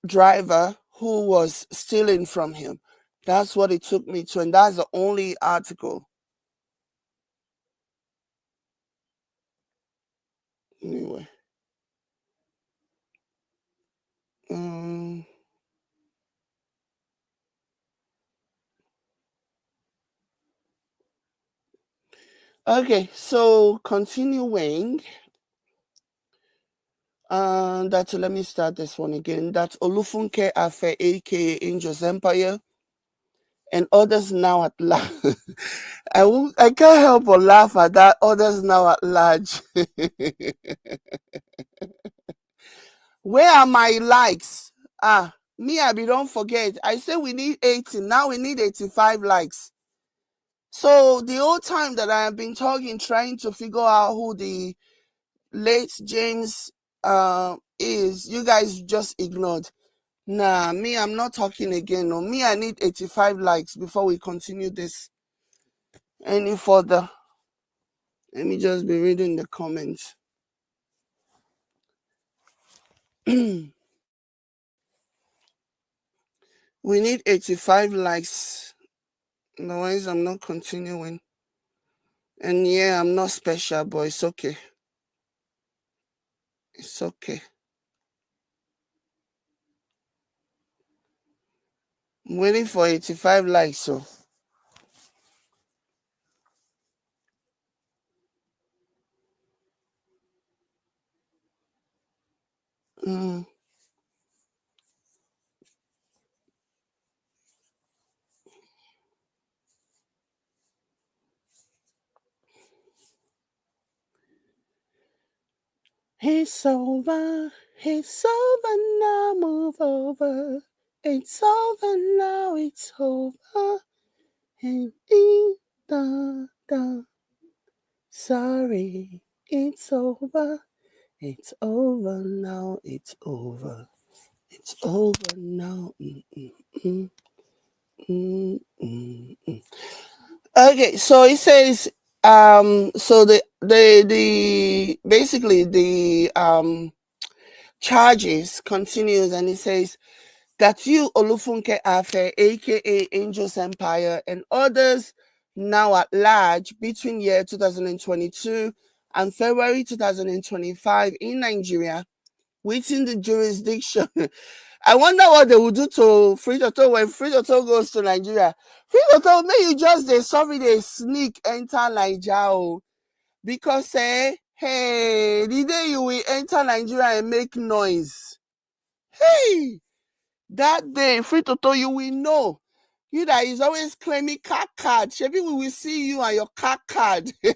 driver who was stealing from him. That's what it took me to, and that's the only article. Anyway. Um, okay, so continuing. Let me start this one again. That Olufunke Afe, aka Angel's Empire, and others now at large. I can't help but laugh at that. Others now at large. Where are my likes? Me, don't forget. I say we need 80. Now we need 85 likes. So the whole time that I have been talking, trying to figure out who the late James is, you guys just ignored. Nah, me, I'm not talking again. No, me, I need 85 likes before we continue this any further. Let me just be reading the comments. We need 85 likes. Otherwise, I'm not continuing. And yeah, I'm not special, but it's okay. It's okay. I'm waiting for 85 likes, so. It's over now, move over. It's over now, it's over. And sorry, it's over. It's over now, it's over. It's over now. Okay, so it says so the basically the charges continues, and it says that you Olufunke Afe, aka Angel's Empire, and others now at large between year 2022 and February 2025 in Nigeria within the jurisdiction. I wonder what they will do to Free Toto when Free Toto goes to Nigeria. Free Toto, may you just they sneak enter Nigeria, because hey, the day you will enter Nigeria and make noise, hey, that day Free Toto, you will know. You that is always claiming car card. Maybe we will see you and your car card. We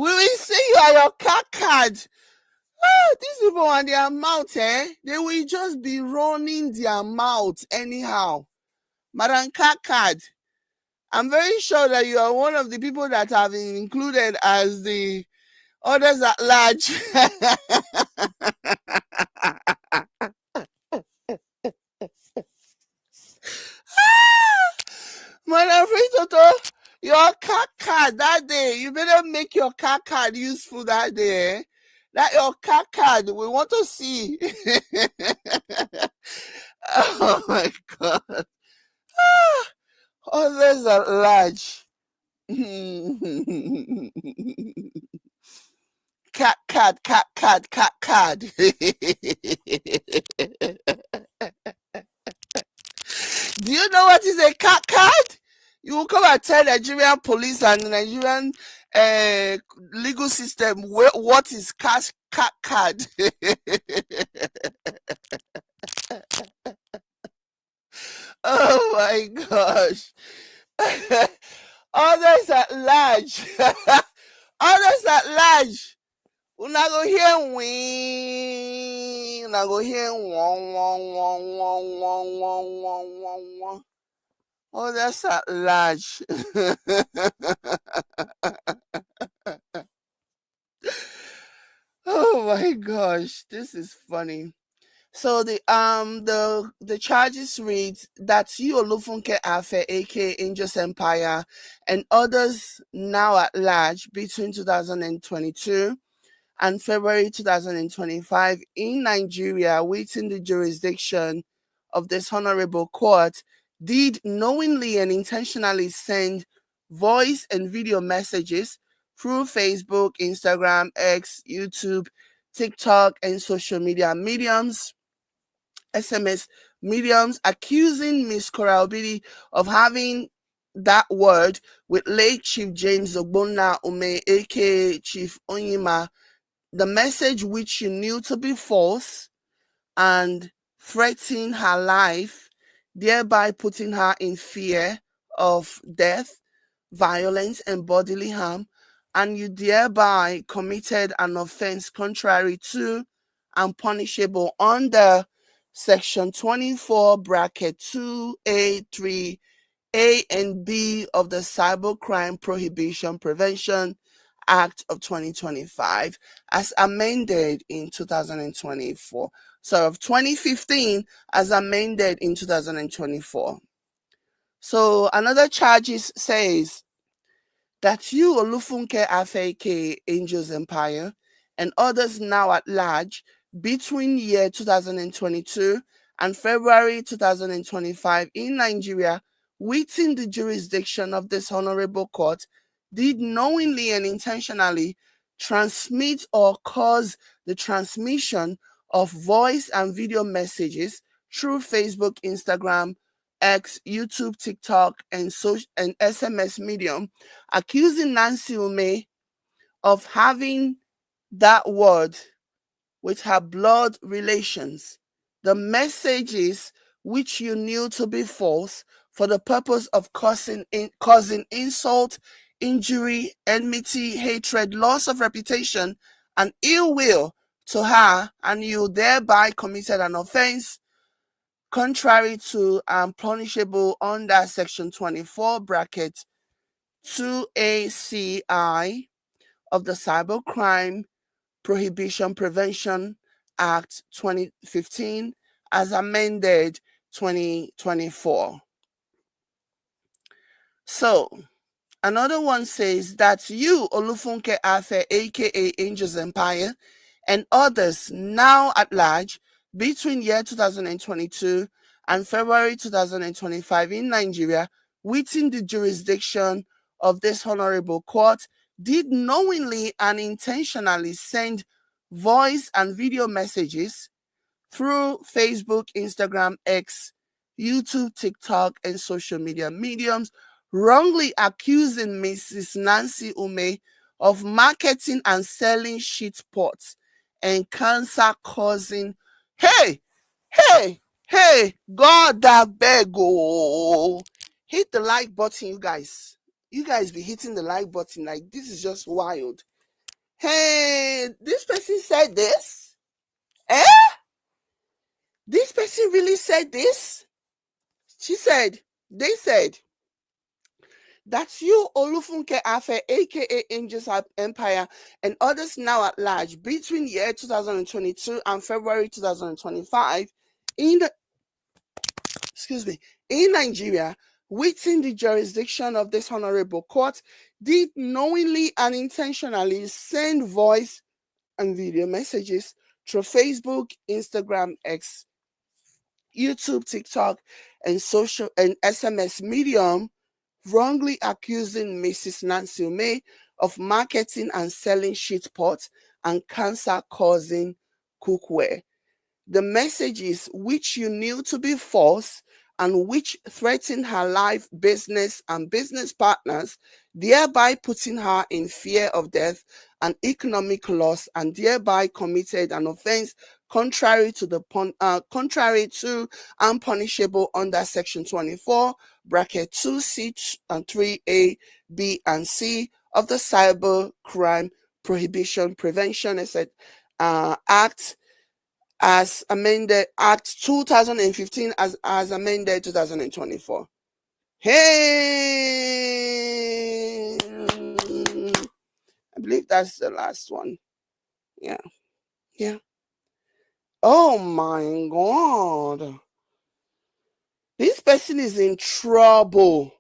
will see you and your car card. These people on their mouth, they will just be running their mouth anyhow. Madam Kakad, I'm very sure that you are one of the people that have been included as the others at large. Madam Fritoto, your car card that day, you better make your car card useful that day. That your car card, we want to see. Oh my God. Others at large. Cat. Do you know what is a cat card? You will come and tell Nigerian police and the Nigerian legal system what is cat card. Oh my gosh. Others at large. Others at large. Una go hear wing. Una go hear wong wong wong wong wong wong wong wong wong. Others at large. Oh my gosh, this is funny. So the charges read that you Olufunke Afe, aka Angels Empire, and others now at large between 2022 and February 2025 in Nigeria within the jurisdiction of this honorable court did knowingly and intentionally send voice and video messages through Facebook, Instagram, X, YouTube, TikTok, and social media mediums, SMS mediums, accusing Miss Korra Obidi of having that word with late Chief James Ogbonna Ume, aka Chief Onyema, the message which she knew to be false and threatening her life, thereby putting her in fear of death, violence, and bodily harm, and you thereby committed an offense contrary to and punishable under Section 24, bracket 2A3 A and B of the Cybercrime Prohibition Prevention Act of 2025 as amended in 2024. So of 2015 as amended in 2024. So another charges says that you, Olufunke Afeke, Angels Empire, and others now at large between year 2022 and February 2025 in Nigeria within the jurisdiction of this honorable court did knowingly and intentionally transmit or cause the transmission of voice and video messages through Facebook, Instagram, X, YouTube, TikTok, and SMS medium, accusing Nancy Ume of having that word with her blood relations. The messages which you knew to be false for the purpose of causing insult, injury, enmity, hatred, loss of reputation, and ill will to her, and you thereby committed an offense contrary to and punishable under Section 24, bracket 2ACI of the Cybercrime Prohibition Prevention Act 2015 as amended 2024. So, another one says that you, Olufunke Afe, aka Angels Empire, and others now at large between year 2022 and February 2025 in Nigeria within the jurisdiction of this honorable court did knowingly and intentionally send voice and video messages through Facebook, Instagram, X, YouTube, TikTok, and social media mediums, wrongly accusing Mrs. Nancy Ume of marketing and selling shit pots and cancer causing. Hey, God that beg, oh, hit the like button, you guys. You guys be hitting the like button like this is just wild. Hey, this person said this? Eh? This person really said this? They said, that you, Olufunke Afe, aka Angels Empire, and others now at large between year 2022 and February 2025 in the, in Nigeria, within the jurisdiction of this honorable court, did knowingly and intentionally send voice and video messages through Facebook, Instagram, X, YouTube, TikTok, and social and SMS medium, wrongly accusing Mrs. Nancy Ume of marketing and selling shit pots and cancer-causing cookware. The messages which you knew to be false and which threatened her life, business, and business partners, thereby putting her in fear of death and economic loss, and thereby committed an offense contrary to and punishable under Section 24, bracket 2C and 3A, B, and C of the Cyber Crime Prohibition Prevention Act as amended, Act 2015 as amended 2024. Hey, I believe that's the last one. Yeah. Oh my God. This person is in trouble.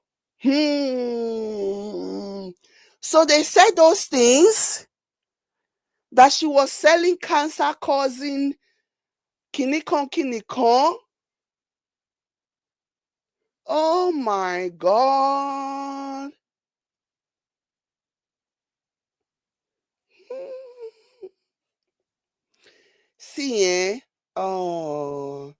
So they said those things, that she was selling cancer causing kinikon. Oh my God. See, oh,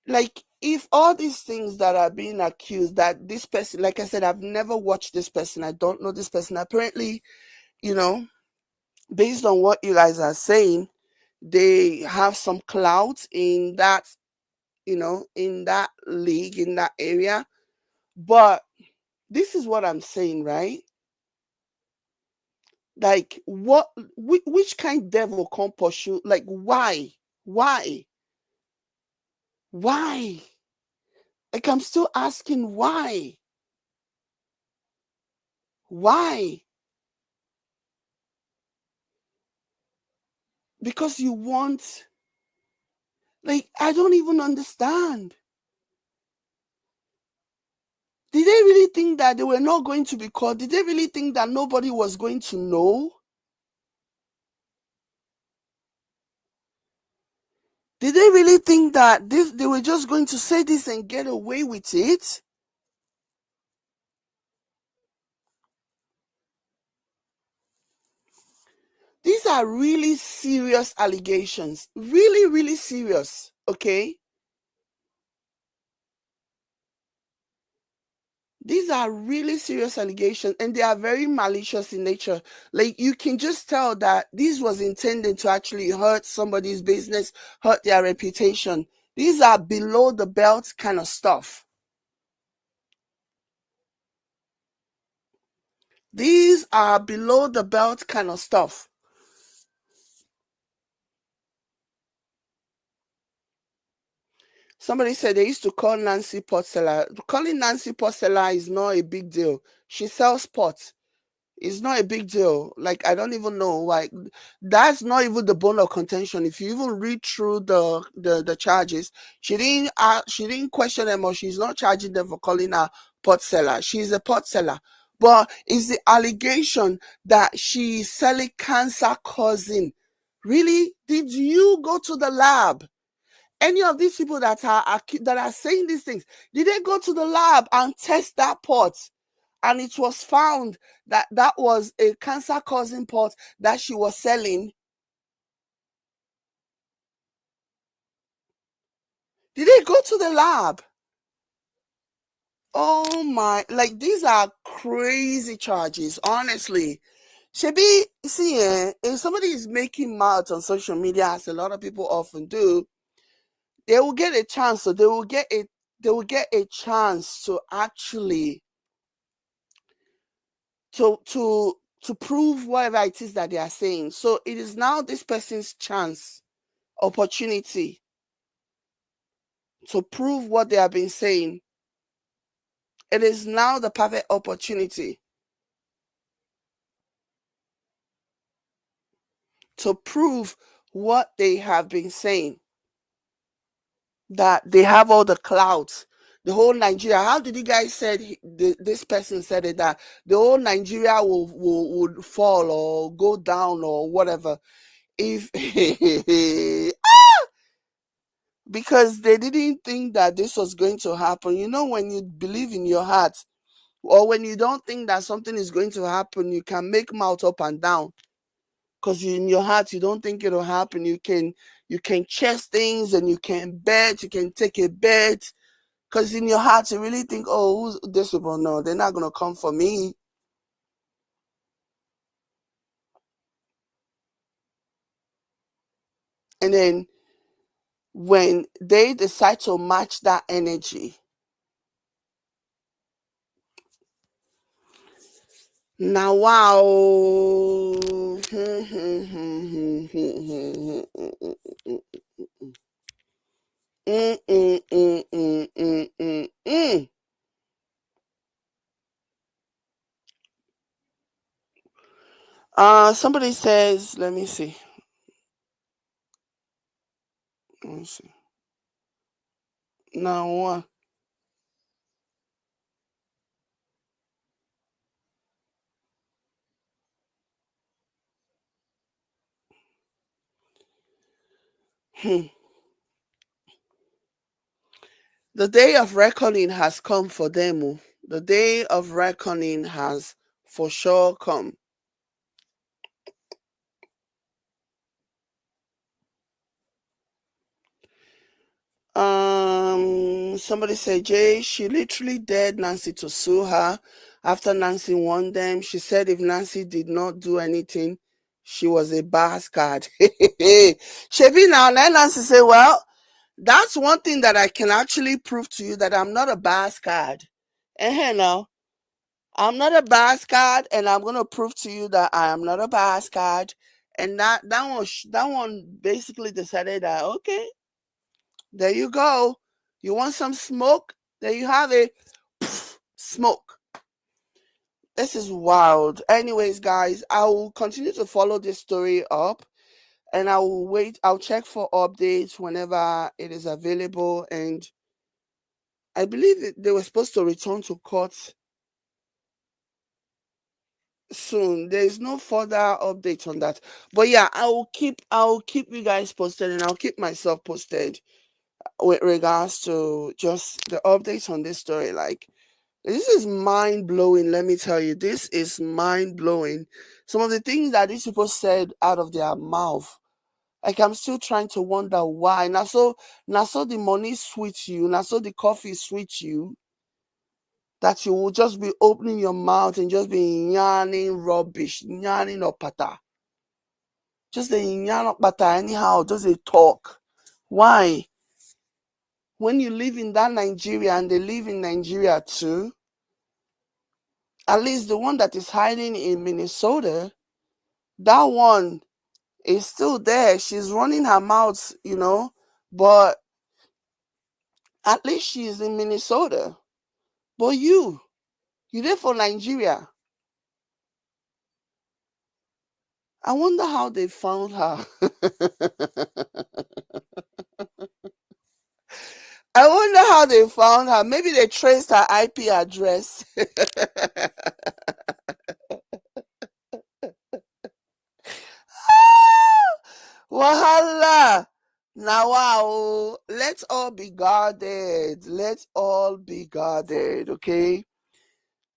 like, if all these things that are being accused, that this person, like I said, I've never watched this person, I don't know this person. Apparently, based on what you guys are saying, they have some clout in that, in that league, in that area. But this is what I'm saying, right? Like, which kind devil can pursue? Like, why? Why? Why? Like, I'm still asking why? Why? Because you want, like, I don't even understand. Did they really think that they were not going to be caught? Did they really think that nobody was going to know? Did they really think that they were just going to say this and get away with it? These are really serious allegations. Really, really serious. Okay? These are really serious allegations, and they are very malicious in nature. Like, you can just tell that this was intended to actually hurt somebody's business, hurt their reputation. These are below the belt kind of stuff. These are below the belt kind of stuff. Somebody said they used to call Nancy Potseller. Calling Nancy Potseller is not a big deal. She sells pot. It's not a big deal. Like, I don't even know. Like, that's not even the bone of contention. If you even read through the charges, she didn't question them, or she's not charging them for calling her pot seller. She's a pot seller. But it's the allegation that she's selling cancer causing. Really? Did you go to the lab? Any of these people that are saying these things, did they go to the lab and test that pot? And it was found that that was a cancer causing pot that she was selling. Did they go to the lab? Oh my, like, these are crazy charges, honestly. Shebi, see, if somebody is making mouths on social media, as a lot of people often do, they will get a chance. So they will get a chance to actually to prove whatever it is that they are saying. So it is now this person's chance, opportunity to prove what they have been saying. It is now the perfect opportunity to prove what they have been saying. That they have all the clouds. The whole Nigeria. How did you guys said this person said it, that the whole Nigeria would fall or go down or whatever if because they didn't think that this was going to happen. When you believe in your heart, or when you don't think that something is going to happen, you can make mouth up and down, because in your heart you don't think it'll happen. You can chase things, and you can bet, you can take a bet, because in your heart you really think, oh, who's this people? No, they're not going to come for me. And then when they decide to match that energy. Now, wow. Somebody says, let me see. Let me see. Now, what? The day of reckoning has come for them. Oh. The day of reckoning has for sure come. Somebody said, Jay, she literally dared Nancy to sue her after Nancy won them. She said if Nancy did not do anything, she was a bastard. Shebi now, Nancy say, well, that's one thing that I can actually prove to you that I'm not a bastard. Now, I'm not a bastard, and I'm gonna prove to you that I am not a bastard. And that one basically decided that okay, there you go. You want some smoke? There you have it. Smoke. This is wild. Anyways, guys, I will continue to follow this story up and I will wait. I'll check for updates whenever it is available. And I believe they were supposed to return to court soon. There is no further update on that. But yeah, I will keep you guys posted and I'll keep myself posted with regards to just the updates on this story. Like this is mind blowing, let me tell you. This is mind blowing. Some of the things that these people said out of their mouth. Like I'm still trying to wonder why. Now so the money sweet you, now so the coffee sweet you, that you will just be opening your mouth and just be yarning rubbish, yarning opata. Just a yarn opata anyhow, just a talk. Why? When you live in that Nigeria and they live in Nigeria too, at least the one that is hiding in Minnesota, that one is still there. She's running her mouth, but at least she's in Minnesota. But you there for Nigeria. I wonder how they found her. I wonder how they found her. Maybe they traced her IP address. Wahala. Now, wow. Let's all be guarded. Let's all be guarded, okay?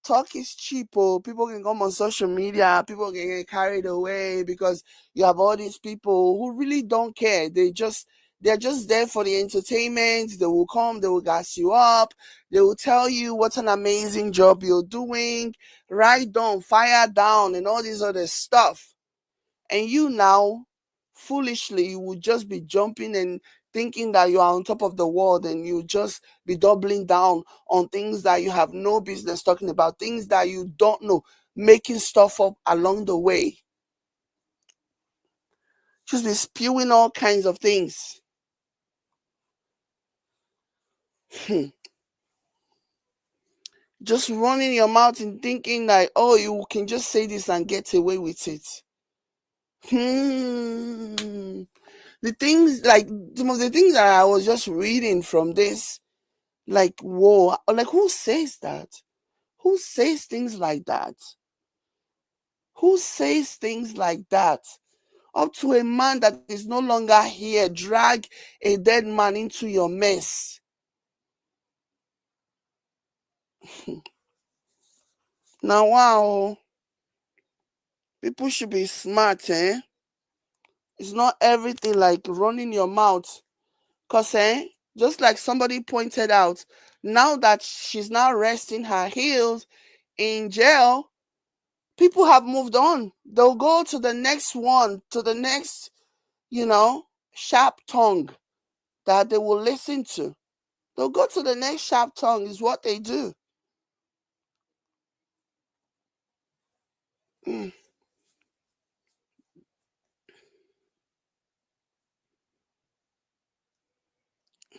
Talk is cheap. Oh. People can come on social media. People can get carried away because you have all these people who really don't care. They're just there for the entertainment. They will come, they will gas you up, they will tell you what an amazing job you're doing, write down, fire down, and all this other stuff. And you now, foolishly, you would just be jumping and thinking that you are on top of the world and you just be doubling down on things that you have no business talking about, things that you don't know, making stuff up along the way. Just be spewing all kinds of things. Just running your mouth and thinking that, oh, you can just say this and get away with it. Hmm. The things, like some of the things that I was just reading from this, like, whoa, like who says that? Who says things like that? Who says things like that? Up to a man that is no longer here, drag a dead man into your mess. Now, wow, people should be smart, eh? It's not everything like running your mouth. Because, just like somebody pointed out, now that she's now resting her heels in jail, people have moved on. They'll go to the next one, to the next, sharp tongue that they will listen to. They'll go to the next sharp tongue, is what they do. Mm.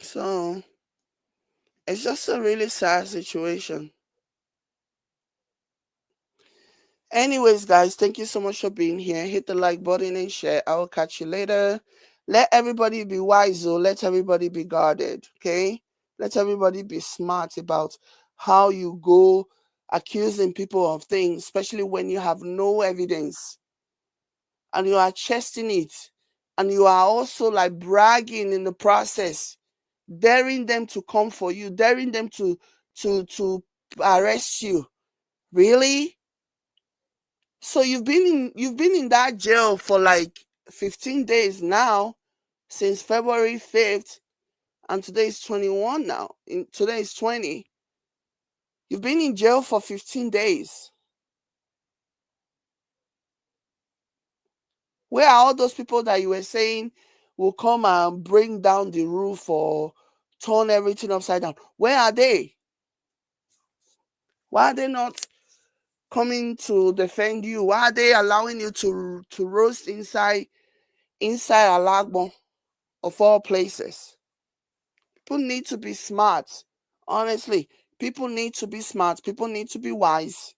So it's just a really sad situation. Anyways, guys, thank you so much for being here. Hit the like button and share. I will catch you later. Let everybody be wise, though. Let everybody be guarded. Okay? Let everybody be smart about how you go accusing people of things, especially when you have no evidence and you are chesting it. And you are also like bragging in the process, daring them to come for you, daring them to arrest you. Really? So you've been in that jail for like 15 days now, since February 5th, and today is 21 now. Today is 20. You've been in jail for 15 days. Where are all those people that you were saying will come and bring down the roof or turn everything upside down? Where are they? Why are they not coming to defend you? Why are they allowing you to roast inside Alagbo, of all places? People need to be smart. Honestly, people need to be smart. People need to be wise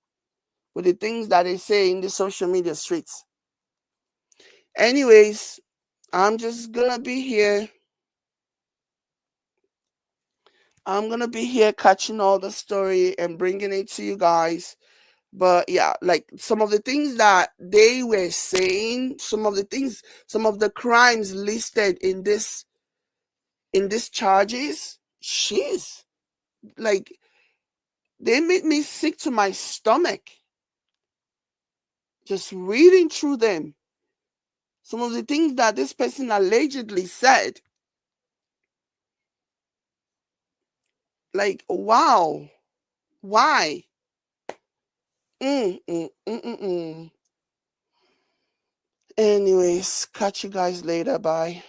with the things that they say in the social media streets. Anyways, I'm just gonna be here. I'm gonna be here catching all the story and bringing it to you guys. But yeah, like some of the things that they were saying, some of the crimes listed in these charges, she's like, they made me sick to my stomach just reading through them. Some of the things that this person allegedly said, like, wow, why? Mm, mm, mm, mm, mm. Anyways, catch you guys later. Bye.